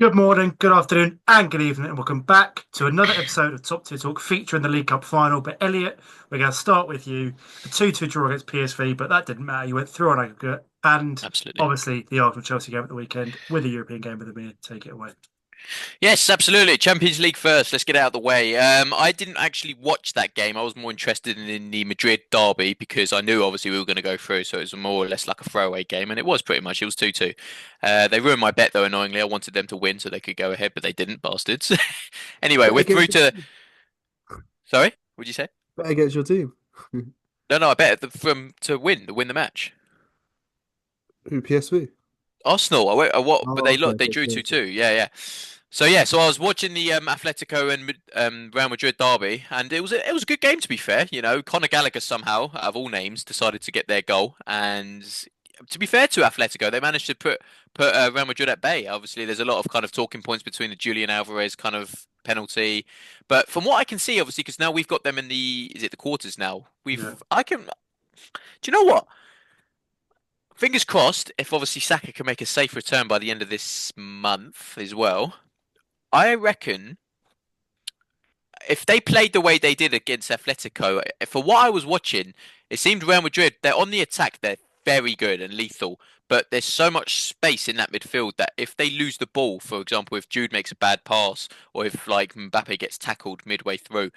Good morning, good afternoon, and good evening, and welcome back to another episode of Top Tier Talk featuring the League Cup final. But Elliot, we're going to start with you. A 2-2 draw against PSV, but that didn't matter. You went through on aggregate, and Absolutely. obviously the Arsenal Chelsea game at the weekend with a European game with the beer. Take it away. Yes, absolutely. Champions League first. Let's get it out of the way. I didn't actually watch that game. I was more interested in the Madrid derby because I knew obviously we were going to go through, so it was more or less like a throwaway game, and it was pretty much. It was 2-2. They ruined my bet though, annoyingly. I wanted them to win so they could go ahead, but they didn't, bastards. Anyway, Bet we're through against to. Sorry, what'd you say? Bet against your team. No, I bet from to win the match. Who, PSV? Arsenal. What? But Oh, they okay, look. They okay, drew okay, 2-2. Yeah, yeah. So I was watching the Atletico and Real Madrid derby, and it was a good game to be fair. You know, Conor Gallagher somehow, out of all names, decided to get their goal, and to be fair to Atletico, they managed to put Real Madrid at bay. Obviously, there's a lot of kind of talking points between the Julian Alvarez kind of penalty, but from what I can see, obviously, because now we've got them in the is it the quarters now? yeah. I can. Do you know what? Fingers crossed. If obviously Saka can make a safe return by the end of this month as well, I reckon if they played the way they did against Atletico, for what I was watching, it seemed Real Madrid, they're on the attack, they're very good and lethal, but there's so much space in that midfield that if they lose the ball, for example, if Jude makes a bad pass or if like Mbappe gets tackled midway through,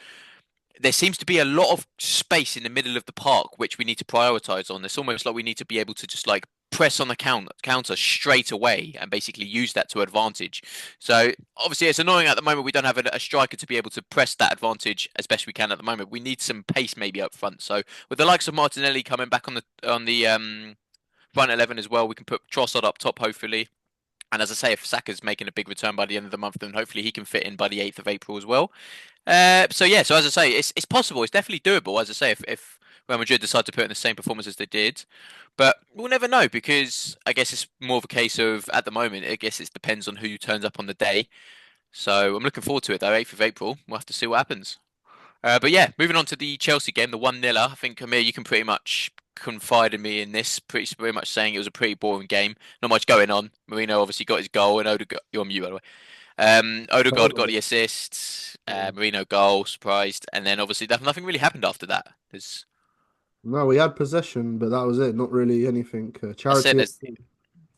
there seems to be a lot of space in the middle of the park which we need to prioritize on. It's almost like we need to be able to just like press on the counter straight away and basically use that to advantage. So obviously it's annoying at the moment we don't have a striker to be able to press that advantage as best we can at the moment. We need some pace maybe up front. So with the likes of Martinelli coming back on the front 11 as well, we can put Trossard up top hopefully. And as I say, if Saka's making a big return by the end of the month, then hopefully he can fit in by the 8th of April as well. So as I say, it's possible. It's definitely doable. As I say, if Real Madrid decide to put in the same performance as they did, but we'll never know because I guess it's more of a case of at the moment. I guess it depends on who turns up on the day. So I'm looking forward to it though. 8th of April. We'll have to see what happens. But yeah, moving on to the Chelsea game, the 1-0. I think Amir, you can pretty much confide in me in this. Pretty much saying it was a pretty boring game. Not much going on. Marino obviously got his goal, and Odegaard, you're on mute by the way. Odegaard got Oh, the assist. yeah. Marino goal, surprised, and then obviously nothing really happened after that. No, we had possession, but that was it. Not really anything. That's it. Charity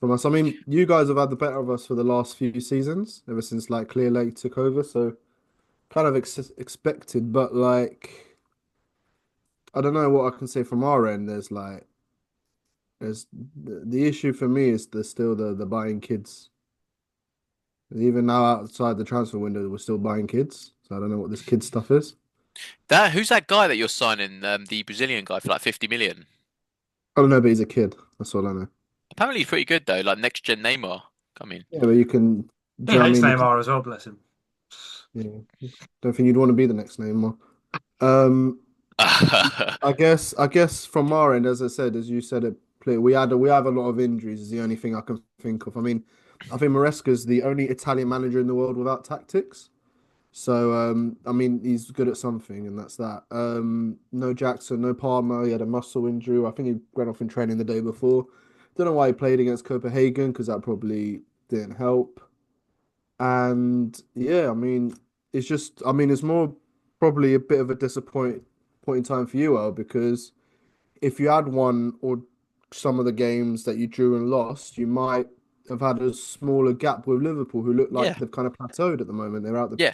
from us. I mean, you guys have had the better of us for the last few seasons, ever since like Clear Lake took over. So kind of expected, but like I don't know what I can say from our end. There's the issue for me is there's still the buying kids. Even now outside the transfer window, we're still buying kids. So I don't know what this kid stuff is. That who's that guy that you're signing? The Brazilian guy for like 50 million. I don't know, but he's a kid. That's all I know. Apparently he's pretty good though, like next gen Neymar. I mean, Yeah, but you can. Do He you know what I hates mean? You can't, Neymar as well, bless him. yeah. Don't think you'd want to be the next Neymar. Um, I guess from our end, as I said, as you said it, we have a lot of injuries. Is the only thing I can think of. I mean, I think Maresca's the only Italian manager in the world without tactics. So I mean, he's good at something, and that's that. No Jackson, no Palmer. He had a muscle injury. I think he went off in training the day before. Don't know why he played against Copenhagen because that probably didn't help. And yeah, I mean, I mean, it's more probably a bit of a disappointing point in time for you, Al, because if you had won or some of the games that you drew and lost, you might have had a smaller gap with Liverpool, who look like yeah, they've kind of plateaued at the moment. They're out the yeah.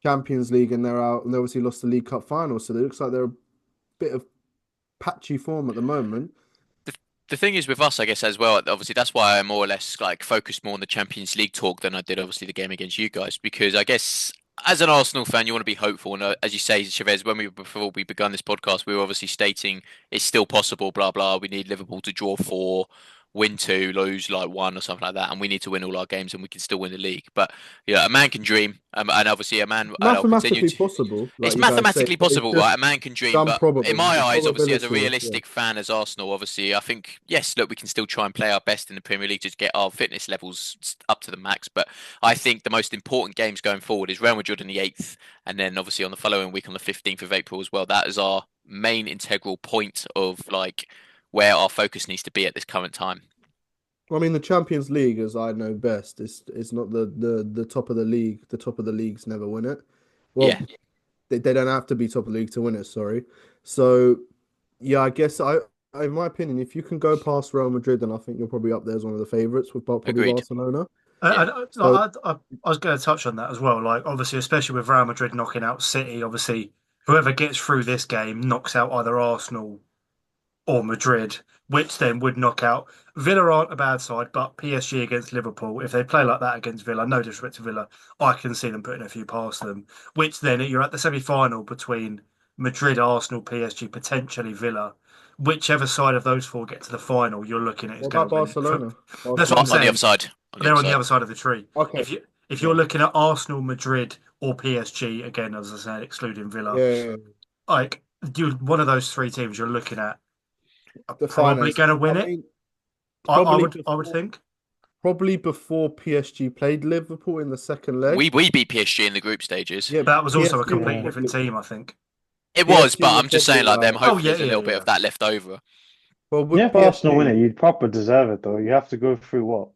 Champions League and they're out, and they obviously lost the League Cup final, so it looks like they're a bit of patchy form at the moment. The, the thing is with us, I guess as well. Obviously, that's why I more or less like focused more on the Champions League talk than I did obviously the game against you guys because I guess. As an Arsenal fan, you want to be hopeful, and as you say, Chavez, before we begun this podcast, we were obviously stating it's still possible. Blah blah. We need Liverpool to draw four, win two, lose like one or something like that, and we need to win all our games, and we can still win the league. But yeah, a man can dream, and obviously a man, and I'll continue Mathematically to. possible, It's like you guys say, mathematically but it's possible, right? A just man can dream, done but in probably. my The eyes, obviously, as a probability, yeah. realistic fan, as Arsenal, obviously, I think yes, look, we can still try and play our best in the Premier League to get our fitness levels up to the max. But I think the most important games going forward is Real Madrid in the 8th, and then obviously on the following week on the 15th of April as well. That is our main integral point of like where our focus needs to be at this current time. I mean, the Champions League, as I know best, is not the top of the league. The top of the leagues never win it. Yeah, Well, they don't have to be top of the league to win it. Sorry. So yeah, I guess in my opinion, if you can go past Real Madrid, then I think you're probably up there as one of the favourites with probably agreed. Barcelona. Yeah, So I was going to touch on that as well. Like, obviously, especially with Real Madrid knocking out City, obviously, whoever gets through this game knocks out either Arsenal or Madrid, which then would knock out Villa. Aren't a bad side, but PSG against Liverpool, if they play like that against Villa, no disrespect to Villa, I can see them putting a few past them. Which then you're at the semi-final between Madrid, Arsenal, PSG, potentially Villa. Whichever side of those four get to the final, you're looking at is what going about to win it. Barcelona? That's what I'm On the Barcelona. other saying. side. On the They're other on the side. other side of the tree. Okay. If you're Yeah. looking at Arsenal, Madrid, or PSG, again, as I said, excluding Villa, Yeah. like one of those three teams you're looking at are The probably finals. going to I win it. mean, probably I would before think. probably before PSG played Liverpool in the second leg. We beat PSG in the group stages. Yeah, But that was also a PSG were completely Yeah. different probably team, I think. It was, PSG but were I'm just saying, probably like them. Oh Hopefully, yeah, there's a yeah, little bit of yeah. that left over. well Yeah, with if Arsenal win it, PSG. you'd proper deserve it though. You have to go through what?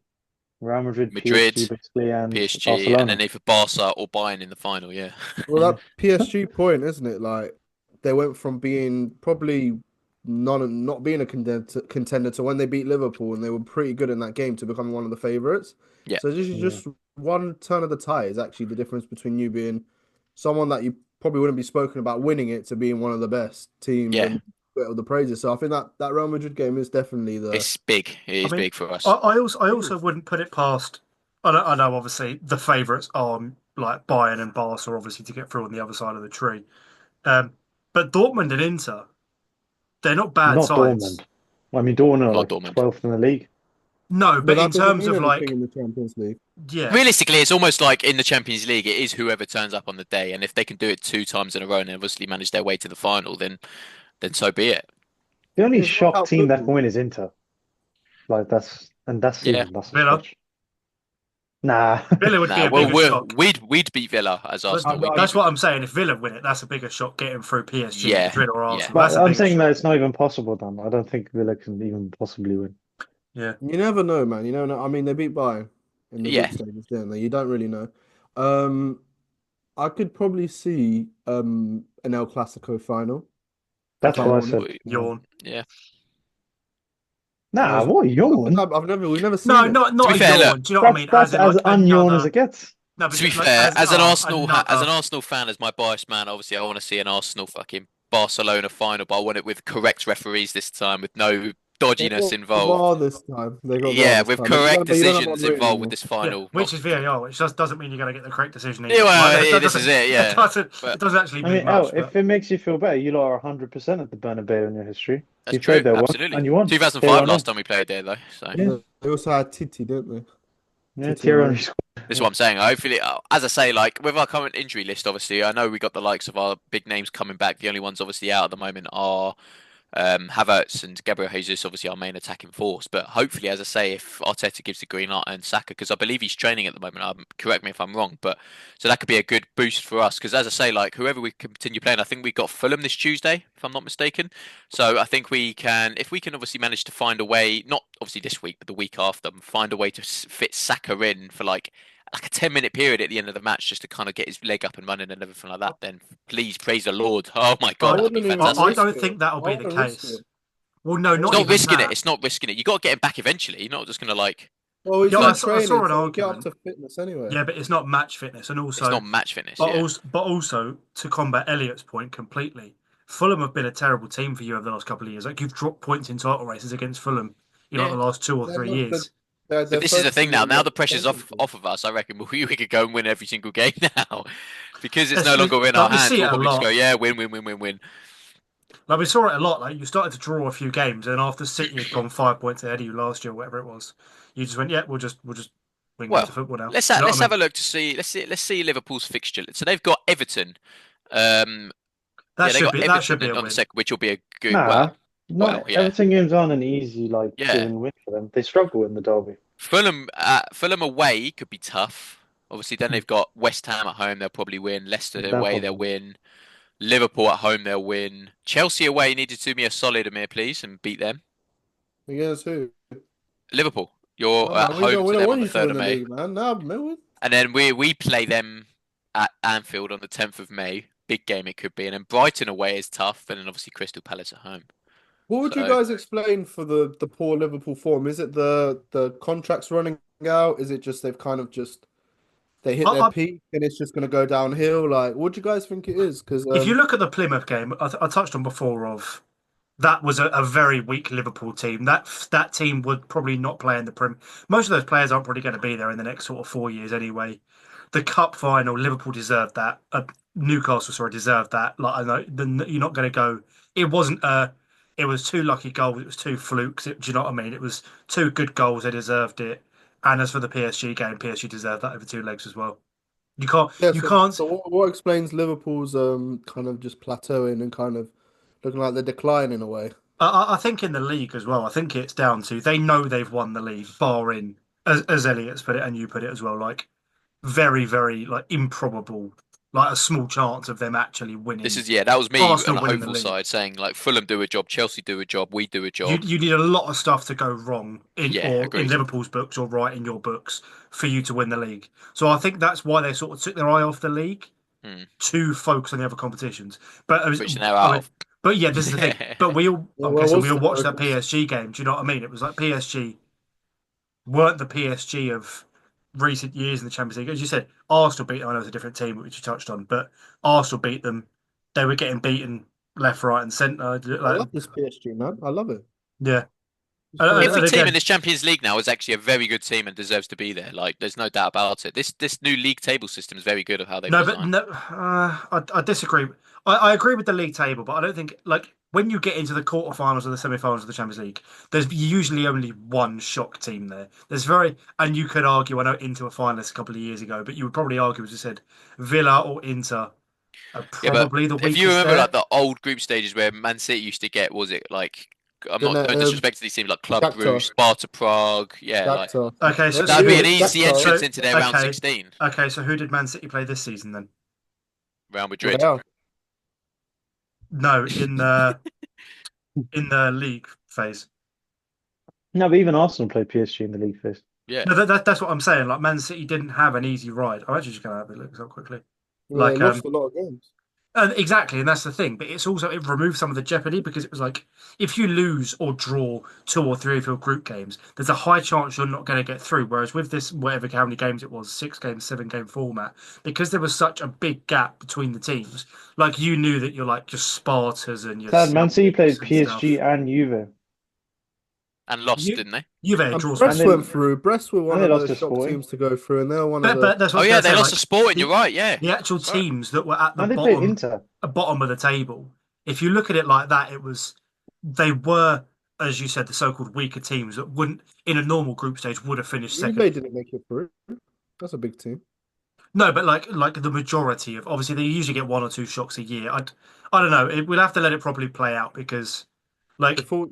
Real Madrid, PSG, Madrid, basically, and PSG, and then Barcelona. either Barca or Bayern in the final. Yeah, Well, that PSG point, isn't it? Like they went from being probably not being a contender to when they beat Liverpool and they were pretty good in that game to becoming one of the favourites. yeah, So this is Yeah. just one turn of the tide is actually the difference between you being someone that you probably wouldn't be spoken about winning it to being one of the best teams yeah. and get all the praises. So I think that Real Madrid game is definitely the It's big. It I is mean, big for us. I also wouldn't put it past. I know obviously the favourites are like Bayern and Barca, obviously to get through on the other side of the tree. Um, but Dortmund and Inter, they're not bad Not sides. Dortmund. I mean, Dortmund are Not like Dortmund. 12th in the league. No, but but in that doesn't terms mean of anything like, in the Champions League. yeah, Realistically, it's almost like in the Champions League, it is whoever turns up on the day, and if they can do it two times in a row and obviously manage their way to the final, then so be it. The only It's shock knockout team that can football. win is Inter. Like Yeah. that's a Villa. stretch. Nah. Villa would be Nah, a well, bigger shock. we'd beat Villa as But Arsenal. I, We'd I, beat that's what Villa. I'm saying. If Villa win it, that's a bigger shock getting through PSG, Yeah, Madrid, or yeah. Arsenal. That's But a I'm bigger saying shock. that it's not even possible, Dan. I don't think Villa can even possibly win. Yeah. You never know, man. You never know. I mean, they beat Bayern in the Yeah, group stages, didn't they? You don't really know. Um, I could probably see an El Clasico final, if That's I'm what I yeah, honest. said. Yeah. Yawn. yeah. Nah, Honestly, what I think yawn? we've never No, seen it. not To be not a fair, look, yawn. Do you know what I mean? That's As in as like unyawn as another. it gets. No, to be but like fair, as an as an another. Arsenal fan, as my biased man, obviously I want to see an Arsenal fucking Barcelona final, but I want it with correct referees this time, with no They dodginess got involved. VAR this time. They got VAR Yeah, this with time, but correct you don't have decisions unwritten involved with anymore. this Yeah, final. which Not is VAR, which doesn't mean you're going to get the correct decision yeah, either. Like well, that, yeah, that this is doesn't it. that Yeah, doesn't it but doesn't actually I mean mean, oh, much. if But it makes you feel better, you lot are 100% at the Bernabeu in your history. that's You true. played there once Absolutely. and you won. Tier 2005 1 last on. time we played there though. So Yeah, They also had Titi, didn't they? yeah, Titi tier and 1 Ray. squad. this is Yeah. what I'm saying. Hopefully, as I say, like with our current injury list, obviously, I know we got the likes of our big names coming back. The only ones obviously out at the moment are Havertz and Gabriel Jesus, obviously our main attacking force. But hopefully, as I say, if Arteta gives the green light and Saka, because I believe he's training at the moment. Correct me if I'm wrong, but so that could be a good boost for us. Because as I say, like whoever we continue playing, I think we got Fulham this Tuesday, if I'm not mistaken. So I think we can, if we can obviously manage to find a way, not obviously this week, but the week after, find a way to fit Saka in for like a 10-minute period at the end of the match just to kind of get his leg up and running and everything like that, then please praise the Lord. Oh my I God, I that'd be wouldn't even I fantastic. risk don't it. think that'll I be the wouldn't risk case. it. Well, no, I It's not not wouldn't even risk risking it. it. that. It's not risking it. You got to get him back eventually. You're not just gonna like, Well, he's Yeah, not I training, saw an so he'll get up argument. to fitness anyway. Yeah, but it's not match fitness, and it's also, not match fitness. Yeah, but also to combat Elliot's point completely. Fulham have been a terrible team for you over the last couple of years. Like you've dropped points in title races against Fulham in like yeah. the last two or They're three not. years. But They're this is the thing focusing now. on Now the the pressure's Champions off of us. I reckon we could go and win every single game now because it's no longer in our Like we hands. see it We'll a probably just go, lot. yeah, win, win, win, win, win. Like we saw it a lot. Like you started to draw a few games, and after City had gone 5 points ahead of you last year, whatever it was, you just went, yeah, we'll just win games Well, of football now. let's Do you know what let's I have mean? a look to see. Let's see Liverpool's fixture. So they've got Everton. Um, That yeah, they should got be that should Everton be a on the win. second, which will be a good. Nah, Well, not yeah, Everton games aren't an easy, like, yeah. given win for them. They struggle in the derby. Fulham away could be tough. Obviously, then they've got West Ham at home. They'll probably win. Leicester That away, they'll one. win. Liverpool at home, they'll win. Chelsea away needed to do me a solid, Amir, please, and beat them. Against who? Liverpool. You're No, at man, we home don't, to we don't them on want the you to 3rd win of the May. league, man. No, man. And then we play them at Anfield on the 10th of May. Big game it could be. And then Brighton away is tough. And then obviously Crystal Palace at home. What would you So guys explain for the poor Liverpool form? Is it the contracts running out? Is it just they've kind of just they hit I, their I, peak and it's just going to go downhill? Like, what do you guys think it is? Because if you look at the Plymouth game, I touched on before of that was a very weak Liverpool team. That team would probably not play in the Prem. Most of those players aren't probably going to be there in the next sort of 4 years anyway. The cup final, Liverpool deserved that. Newcastle, sorry, deserved that. Like I know, you're not going to go. It wasn't a. It was two lucky goals. It was two flukes. Do you know what I mean? It was two good goals. They deserved it. And as for the PSG game, PSG deserved that over two legs as well. You can't. yeah, You so can't. so what explains Liverpool's kind of just plateauing and kind of looking like they're declining in a way? I think in the league as well. I think it's down to they know they've won the league, barring as Elliot's put it and you put it as well. Like very, very like improbable, like a small chance of them actually winning. that was me on Arsenal a winning the hopeful league. side saying like Fulham do a job, Chelsea do a job, we do a You job. you need a lot of stuff to go wrong Yeah, in agreed. Liverpool's books or right in your books for you to win the league. So I think that's why they sort of took their eye off the league Hmm. to focus on the other competitions. But Which they're I out mean, of. but yeah, this is the thing. But we all, Yeah, I'm where guessing we was all the watched that focus? PSG game. Do you know what I mean? It was like PSG weren't the PSG of recent years in the Champions League. As you said, Arsenal beat them. I know it's a different team, which you touched on, but Arsenal beat them. They were getting beaten left, right, and centre. I Like, love this PSG, man. I love it. yeah, It's great. Every and team in again, this Champions League now is actually a very good team and deserves to be there. Like, there's no doubt about it. This new league table system is very good of how they've no, but designed. no, I disagree. I agree with the league table, but I don't think like when you get into the quarterfinals or the semi-finals of the Champions League, there's usually only one shock team there. There's very, and you could argue, I know Inter were finalists a couple of years ago, but you would probably argue, as you said, Villa or Inter are Yeah, but probably the if you weakest remember like there. the old group stages where Man City used to get, was it like I'm Then not no disrespect to these teams like Club Shakhtar, Brugge, Sparta Prague, yeah, like Shakhtar. Okay, so that'd so be Yeah, an easy Shakhtar, entrance so into their round okay, 16. okay. So who did Man City play this season then? Real Madrid. Real. No, in the league phase. No, but even Arsenal played PSG in the league phase. Yeah. No, that's what I'm saying. Like Man City didn't have an easy ride. I'm actually just going to have a look this up quickly. Yeah, they Like lost a lot of games. exactly, and that's the thing. But it's also it removed some of the jeopardy because it was like if you lose or draw two or three of your group games, there's a high chance you're not going to get through. Whereas with this, whatever how many games it was, 6 games, 7 game format, because there was such a big gap between the teams, like you knew that you're like your Spartas and your Sad, Man City played Celtics and PSG stuff. and Juve, And lost, You didn't they? Juve And draws and Brest Spezia. they went through. Brest were and one they of lost the to shock Sporting. teams to go through, and they were one of the. But that's what Oh I was yeah, going to they say. lost to Like Sporting, you're right, yeah. the actual That's right. teams that were at the And they played Inter. bottom of the table. If you look at it like that, it was they were, as you said, the so-called weaker teams that wouldn't, in a normal group stage, would have finished second. Juve didn't make it through. That's a big team. No, but like the majority of obviously they usually get one or two shocks a year. I don't know. We'll have to let it properly play out because like Before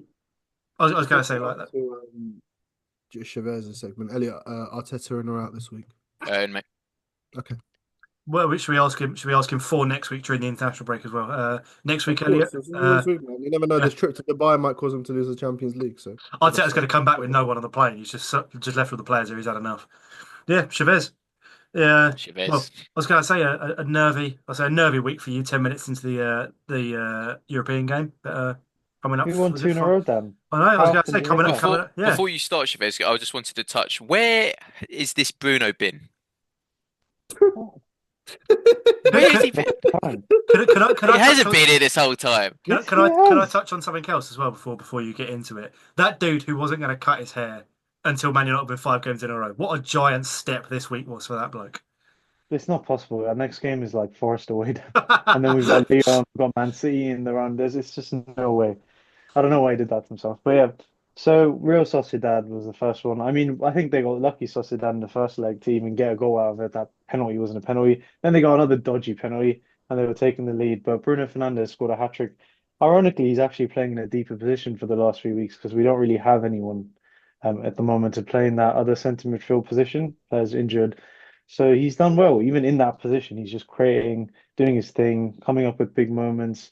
I was before going to say we get like on that. to Chavez's segment, Elliot, Arteta in or out this week? Mate. Okay, Well, should we ask him? Should we ask him for next week during the international break as well? Next of week, Elliot. course. It's New Year's week, man. You never know. Yeah. This trip to Dubai might cause him to lose the Champions League. So Arteta's going to come back with no one on the plane. He's just left with the players. Here. He's had enough. Yeah, Chavez. Yeah. Well, Chavez. I was going to say a nervy. I say a nervy week for you. 10 minutes into the European game, but coming up. We won Was two it in a for? row, Dan. I know. I was How going to often say do you make that? coming up. Yeah. Before you start, Chavez, I just wanted to touch where is this Bruno been? Where has he been? Fine. Could He I touch hasn't on, been here this whole time. Yes, can he I has. touch on something else as well before you get into it? That dude who wasn't going to cut his hair until Man United with 5 games in a row. What a giant step this week was for that bloke. It's not possible. Our next game is like Forest away, and then we've got Leon, we've got Man City in the round. It's just no way. I don't know why he did that to himself. But yeah, so Real Sociedad was the first one. I mean, I think they got lucky Sociedad in the first leg to even get a goal out of it. That penalty wasn't a penalty. Then they got another dodgy penalty and they were taking the lead. But Bruno Fernandes scored a hat-trick. Ironically, he's actually playing in a deeper position for the last 3 weeks because we don't really have anyone at the moment to play in that other centre midfield position that is injured. So he's done well, even in that position. He's just creating, doing his thing, coming up with big moments.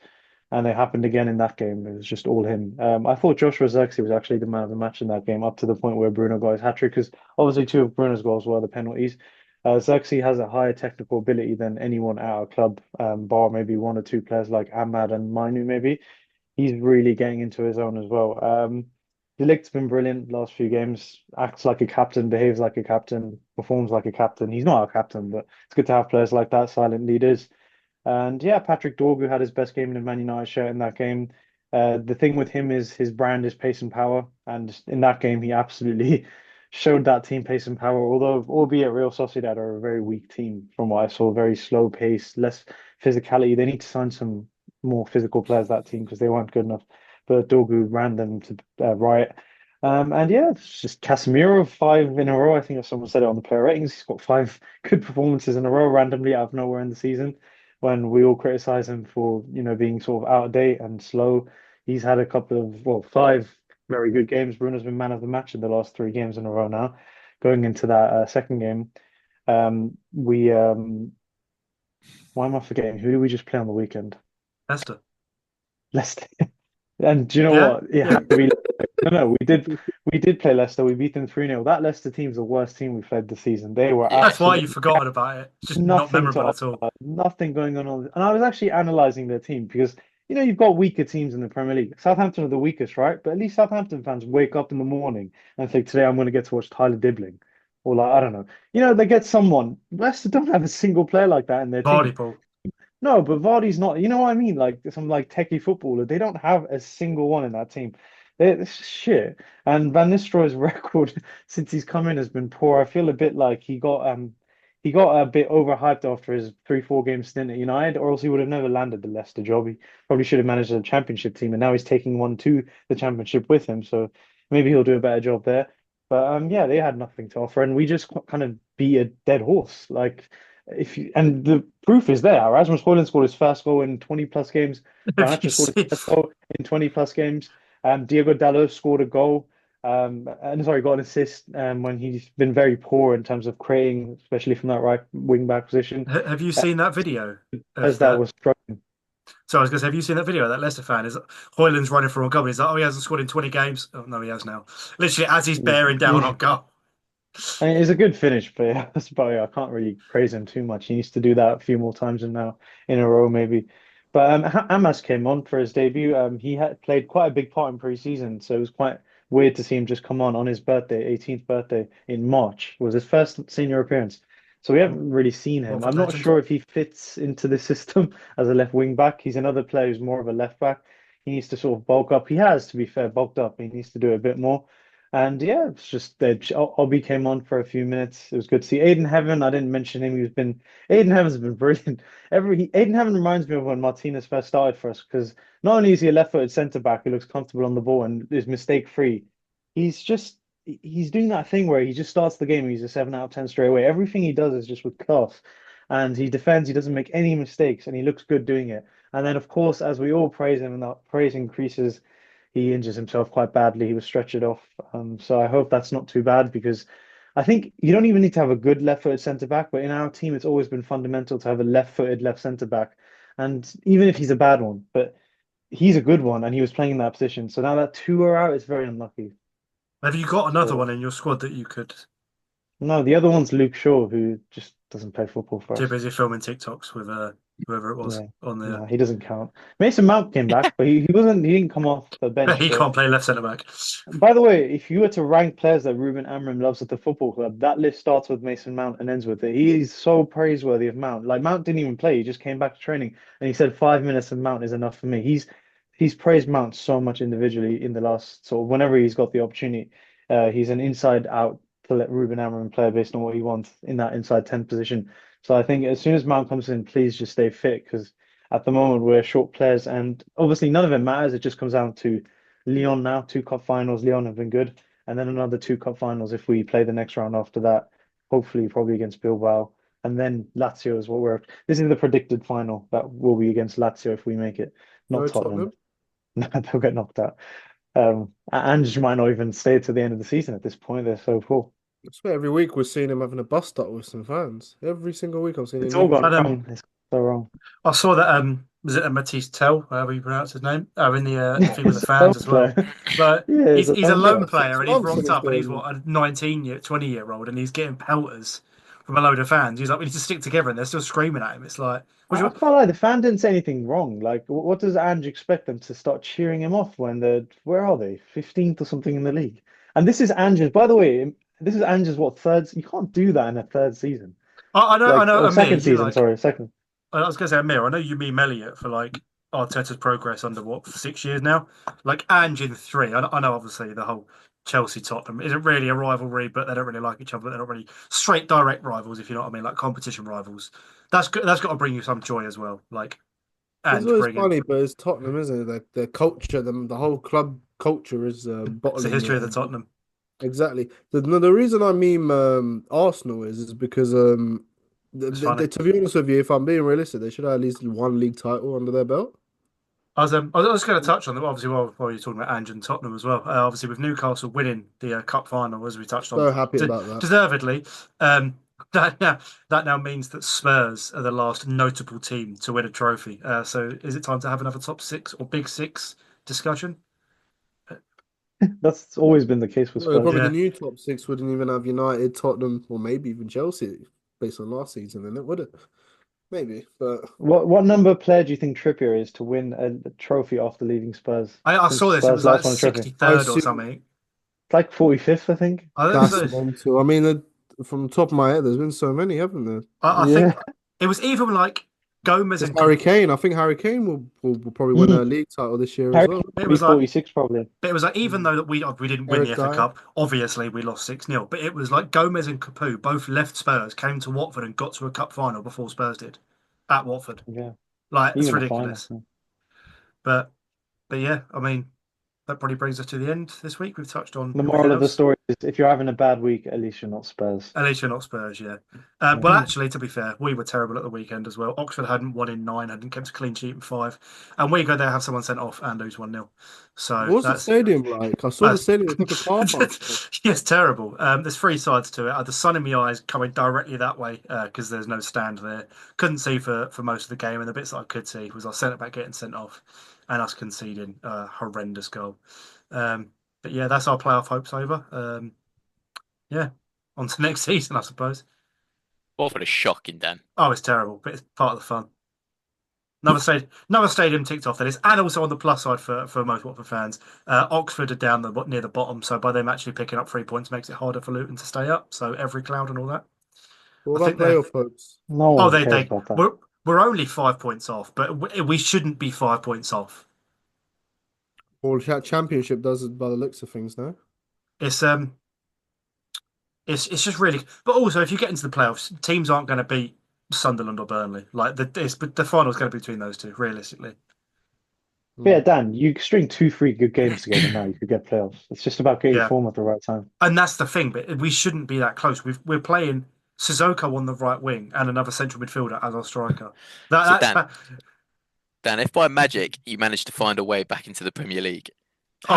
and it happened again in that game. It was just all him. I thought Joshua Zirkzee was actually the man of the match in that game, up to the point where Bruno got his hat trick, because obviously two of Bruno's goals were the penalties. Zirkzee has a higher technical ability than anyone at our club, bar maybe one or two players like Ahmad and Mainu maybe. He's really getting into his own as well. De Ligt's been brilliant last few games, acts like a captain, behaves like a captain, performs like a captain. He's not our captain, but it's good to have players like that, silent leaders. And yeah, Patrick Dorgu had his best game in a Man United shirt in that game. The thing with him is his brand is pace and power, and in that game he absolutely showed that team pace and power. Although, albeit Real Sociedad are a very weak team from what I saw, very slow pace, less physicality. They need to sign some more physical players that team because they weren't good enough. But Dorgu ran them to riot. And yeah, it's just Casemiro 5 in a row. I think if someone said it on the player ratings, he's got 5 good performances in a row randomly out of nowhere in the season when we all criticize him for, being sort of out of date and slow. He's had a couple of, well, 5 very good games. Bruno's been man of the match in the last 3 games in a row now. Going into that second game, we why am I forgetting? Who did we just play on the weekend? Leicester. Leicester. And do you know Yeah, what? It had to be. No, we did play Leicester. We beat them 3-0. That Leicester team's the worst team we've played this season. They were Yeah. That's why absolutely you've forgotten about it. It's just not nothing to memorable at all. offer, nothing going on. And I was actually analysing their team because you've got weaker teams in the Premier League. Southampton are the weakest, right? But at least Southampton fans wake up in the morning and think, today I'm going to get to watch Tyler Dibbling. Or like, I don't know. They get someone. Leicester don't have a single player like that in their Vardy, team. Paul. No, but Vardy's not. You know what I mean? Like some like techie footballer. They don't have a single one in that team. It's shit. And Van Nistelrooy's record since he's come in has been poor. I feel a bit like he got a bit overhyped after his 3-4 game stint at United, or else he would have never landed the Leicester job. He probably should have managed a championship team, and now he's taking one to the championship with him. So maybe he'll do a better job there. But yeah, they had nothing to offer, and we just kind of beat a dead horse. Like and the proof is there. Rasmus Højlund scored his first goal in 20 plus games. Have you Garnacho scored seen? his first goal in 20 plus games. Diego Dalot scored a goal. And sorry, got an assist when he's been very poor in terms of creating, especially from that right wing back position. Have you seen that video As of that that? was struggling. So I was going to say, have you seen that video of that Leicester fan? Is Hoyland's running for a goal? He's like, oh, he hasn't scored in 20 games. Oh no, he has now. Literally, as he's bearing down Yeah. on goal. I mean, it's a good finish, but yeah, that's about it. I can't really praise him too much. He needs to do that a few more times and now in a row, maybe. But Amas came on for his debut. He had played quite a big part in pre-season, so it was quite weird to see him just come on his birthday, 18th birthday in March. It was his first senior appearance. So we haven't really seen him. Watford I'm not legend. sure if he fits into the system as a left wing back. He's another player who's more of a left back. He needs to sort of bulk up. He has, to be fair, bulked up. He needs to do a bit more. And yeah, it's just that Obi came on for a few minutes. It was good to see Aiden Heaven. I didn't mention him. Aiden Heaven's been brilliant. Aiden Heaven reminds me of when Martinez first started for us because not only is he a left-footed centre back who looks comfortable on the ball and is mistake free, he's doing that thing where he just starts the game and he's a 7 out of 10 straight away. Everything he does is just with class, and he defends. He doesn't make any mistakes, and he looks good doing it. And then, of course, as we all praise him, and that praise increases, he injures himself quite badly. He was stretchered off. So I hope that's not too bad because I think you don't even need to have a good left-footed centre back, but in our team, it's always been fundamental to have a left-footed left centre back. And even if he's a bad one, but he's a good one, and he was playing in that position. So now that two are out, it's very unlucky. Have you got another So, one in your squad that you could? no, the other one's Luke Shaw, who just doesn't play football for Too us. busy filming TikToks with whoever it was Yeah, on the. no, he doesn't count. Mason Mount came back, but he didn't come off the bench. He So can't play left centre back. by the way, if you were to rank players that Ruben Amorim loves at the football club, that list starts with Mason Mount and ends with it. He is so praiseworthy of Mount. Like Mount didn't even play; he just came back to training, and he said 5 minutes of Mount is enough for me. He's praised Mount so much individually in the last sort of whenever he's got the opportunity. He's an inside out to let Ruben Amorim play based on what he wants in that inside 10 position. So I think as soon as Mount comes in, please just stay fit because at the moment we're short players, and obviously none of it matters. It just comes down to Lyon now, 2 cup finals. Lyon have been good, and then another 2 cup finals if we play the next round after that. Hopefully, probably against Bilbao, and then Lazio is what we're. This is the predicted final that will be against Lazio if we make it, not No Tottenham. Tottenham. They'll get knocked out. And might not even stay to the end of the season at this point. They're so poor. I swear every week we're seeing him having a bust up with some fans. Every single week I'm seeing It's him all injured. gone And wrong. So wrong. I saw that was it a Matisse Tell, however you pronounce his name, in the thing with the It's a lone fans as well. player. But Yeah, he's it's a he's a lone lone player. player 6 and he's months in rocked his up and he's debut. what, a 19-year, 20-year-old, and he's getting pelters from a load of fans. He's like, we need to stick together, and they're still screaming at him. It's like, what do I you, can't lie, the fan didn't say anything wrong. Like, what does Ange expect them to start cheering him off when they're, where are they? 15th or something in the league. And this is Ange's, by the way, this is Ange's what, third? You can't do that in a third season. I Like, know, or Amir, second you season, like. sorry, second. I was going to say, Amir, I know you mean Elliot for like Arteta's progress under what, 6 years now? Like Ange in three. I know obviously the whole Chelsea Tottenham isn't really a rivalry, but they don't really like each other. But they're not really straight direct rivals, if you know what I mean, like competition rivals. That's good. That's got to bring you some joy as well. Like It's Ange always bringing. funny, but it's Tottenham, isn't it? The culture, the whole club culture is It's the bottling history of the it. Tottenham. Exactly. The reason I mean Arsenal is because It's funny. to be honest with you, if I'm being realistic, they should have at least one league title under their belt. I was going to touch on them, obviously, while you're talking about Ange and Tottenham as well. Obviously, with Newcastle winning the cup final, as we touched on, So happy about that. deservedly, um, that now means that Spurs are the last notable team to win a trophy. So, is it time to have another top six or big six discussion? That's always been the case with Well, Spurs. probably the Yeah, new top six wouldn't even have United, Tottenham, or maybe even Chelsea based on last season, and it would it? Maybe, but What number player do you think Trippier is to win a trophy after leaving Spurs? I Since saw this. It Spurs was like last won a trophy. I 63rd or assume something. It's like 45th, I think. I don't that's know. mental. I mean, from the top of my head, there's been so many, haven't there? I think Yeah. it was even like Gomez There's and Harry Kane. I think Harry Kane will probably win a Mm. league title this year as Harry well. Kane it will be was like 46 probably. But it was like, even Mm. though that we didn't win the Eric FA Dyer. Cup, obviously we lost 6-0. But it was like Gomez and Capu both left Spurs, came to Watford and got to a cup final before Spurs did at Watford. Yeah. Like, it's Even a final. ridiculous. But yeah, I mean, that probably brings us to the end this week. We've touched on The everything moral of the else. story is if you're having a bad week, at least you're not Spurs. At least you're not Spurs, yeah. Yeah. Well, actually, to be fair, we were terrible at the weekend as well. Oxford hadn't won in 9, hadn't kept a clean sheet in 5. And we go there, have someone sent off and lose 1-0. So What's the that's stadium like? I saw the That's stadium. It's like a car park. yes, terrible. There's three sides to it. The sun in my eyes coming directly that way because there's no stand there. Couldn't see for most of the game, and the bits that I could see was our centre back getting sent off and us conceding a horrendous goal. But yeah, that's our playoff hopes over. Yeah, on to next season, I suppose. Watford is shocking, Dan. Oh, it's terrible, but it's part of the fun. Another stadium ticked off that is, and also on the plus side for most Watford fans, Oxford are down near the bottom, so by them actually picking up 3 points makes it harder for Luton to stay up. So every cloud and all that. What I about think they're playoff hopes? No oh one they cares they about that. we're only 5 points off, but we shouldn't be 5 points off. Or championship does it by the looks of things now. It's it's just really, but also if you get into the playoffs, teams aren't going to beat Sunderland or Burnley. Like the final's going to be between those two, realistically. But yeah, Dan, you string two, three good games together now, you could get playoffs. It's just about getting Yeah. form at the right time. And that's the thing, but we shouldn't be that close. We're playing Sissoko on the right wing and another central midfielder as our striker. So That's Dan, if by magic you manage to find a way back into the Premier League, oh,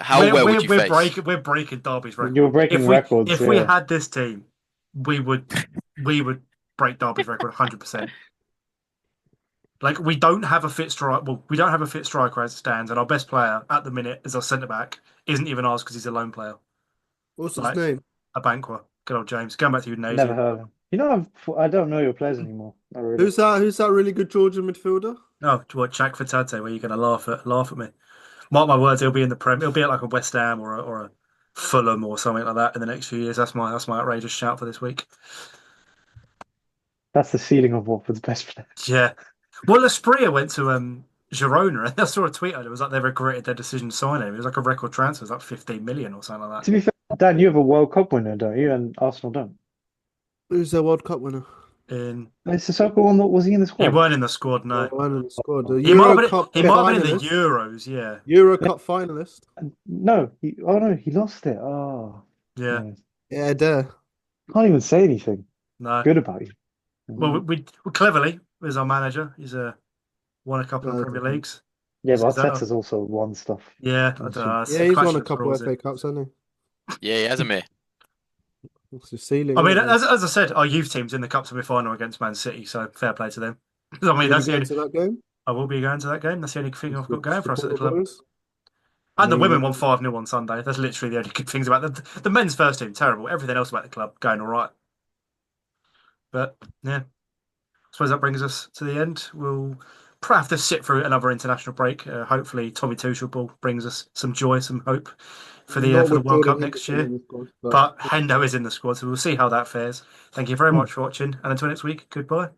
how well would you face? we're breaking Derby's record. You're breaking records, if we yeah. had this team, we would break Derby's record 100%. Like we don't have a fit striker. Well, we don't have a fit striker as it stands, and our best player at the minute is our centre back. Isn't even ours because he's a lone player. What's his Like name? a banquer. Good old James. Going back to Never Udinese. heard of him. You know, I don't know your players anymore. Not really. Who's that? Who's that really good Georgian midfielder? Oh, what Jack Fatate? Where you're going to laugh at me? Mark my words, he'll be in the Prem. He'll be at like a West Ham or a Fulham or something like that in the next few years. That's my outrageous shout for this week. That's the ceiling of Watford's best player. Yeah. Well, Espria went to Girona, and I saw a tweet. It was like they regretted their decision to sign him. It was like a record transfer. It was like 15 million or something like To that. be fair, Dan, you have a World Cup winner, don't you? And Arsenal don't. Who's their World Cup winner? In Is Sissoko on was he in the He squad? weren't in the squad, no. Oh, in the squad. The He might Euro have been. Cup He might have been in the finalist. Euros. Yeah. Euro Cup finalist. No, no, he lost it. Oh, Yeah. yeah. Yeah, there. Can't even say anything No. good about you. Well, we cleverly is our manager. He's won a couple of No, Premier doesn't. Leagues. Yeah, but Is that- Arteta's also won stuff. Yeah, I don't know. Yeah, he's won a Clash couple of FA Cups, hasn't Yeah, he has a me. he? It's the ceiling. I mean, isn't it? as I said, our youth team's in the cup semi-final against Man City, so fair play to them. I mean, You'll be that's the going only. to that game. I will be going to that game. That's the only thing I've got going for us at the Support club. boys. And the women Amazing. won 5-0 on Sunday. That's literally the only good things about the men's first team. Terrible. Everything else about the club going all right. But yeah, I suppose that brings us to the end. We'll probably have to sit through another international break. Hopefully, Tommy Tuchel ball brings us some joy, some hope Not for the with World Jordan Cup next Henderson year. in the squad, but But Hendo is in the squad, so we'll see how that fares. Thank you very much for watching, and until next week, goodbye.